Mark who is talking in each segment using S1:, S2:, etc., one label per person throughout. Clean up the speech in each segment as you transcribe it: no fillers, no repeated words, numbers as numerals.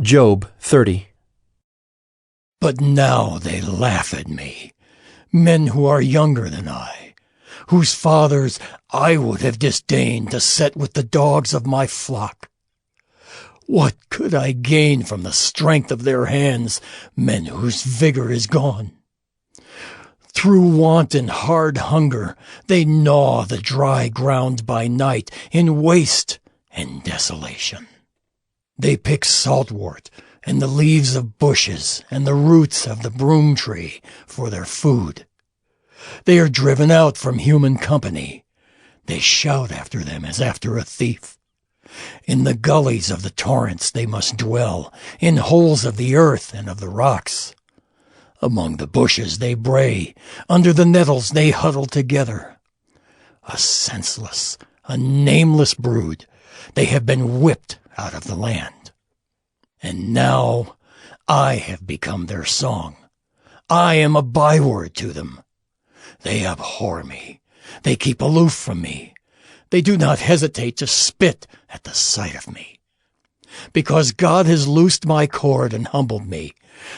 S1: Job 30.
S2: But now they laugh at me, men who are younger than I, whose fathers I would have disdained to set with the dogs of my flock. What could I gain from the strength of their hands, men whose vigor is gone? Through want and hard hunger they gnaw the dry ground by night in waste and desolation. They pick saltwort and the leaves of bushes and the roots of the broom tree for their food. They are driven out from human company. They shout after them as after a thief. In the gullies of the torrents they must dwell, in holes of the earth and of the rocks. Among the bushes they bray, under the nettles they huddle together. A senseless, a nameless brood, they have been whipped out of the land. And now I have become their song. I am a byword to them. They abhor me. They keep aloof from me. They do not hesitate to spit at the sight of me. Because God has loosed my cord and humbled me,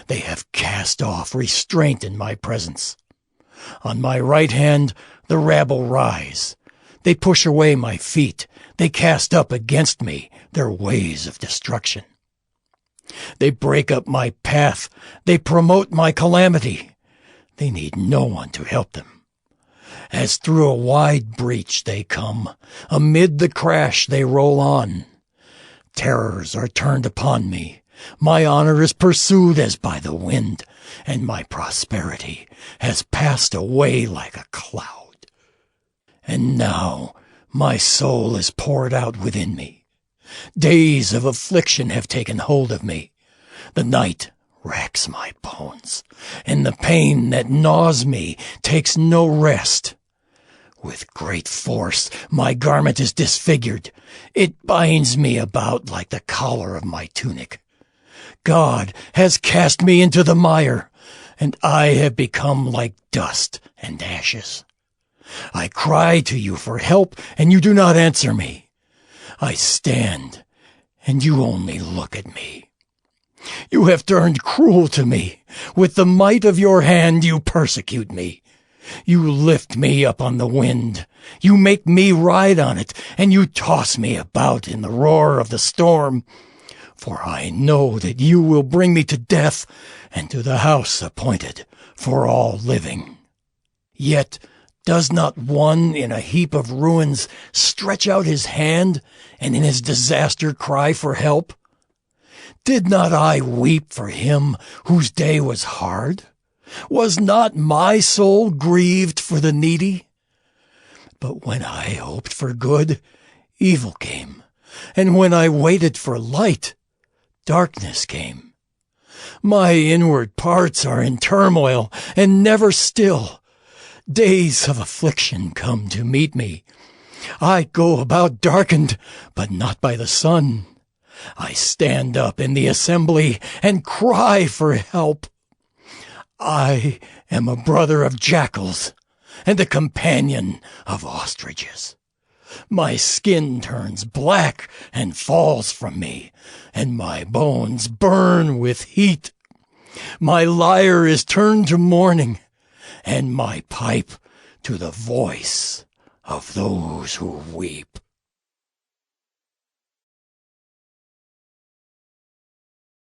S2: they have cast off restraint in my presence. On my right hand the rabble rise. They push away my feet. They cast up against me their ways of destruction. They break up my path. They promote my calamity. They need no one to help them. As through a wide breach they come. Amid the crash they roll on. Terrors are turned upon me. My honor is pursued as by the wind, and my prosperity has passed away like a cloud. And now my soul is poured out within me. Days of affliction have taken hold of me. The night racks my bones, and the pain that gnaws me takes no rest. With great force my garment is disfigured. It binds me about like the collar of my tunic. God has cast me into the mire, and I have become like dust and ashes. I cry to you for help, and you do not answer me. I stand, and you only look at me. You have turned cruel to me. With the might of your hand you persecute me. You lift me up on the wind. You make me ride on it, and you toss me about in the roar of the storm. For I know that you will bring me to death and to the house appointed for all living. Yet does not one in a heap of ruins stretch out his hand and in his disaster cry for help? Did not I weep for him whose day was hard? Was not my soul grieved for the needy? But when I hoped for good, evil came, and when I waited for light, darkness came. My inward parts are in turmoil and never still. Days of affliction come to meet me. I go about darkened, but not by the sun. I stand up in the assembly and cry for help. I am a brother of jackals and a companion of ostriches. My skin turns black and falls from me, and my bones burn with heat. My lyre is turned to mourning, and my pipe to the voice of those who weep.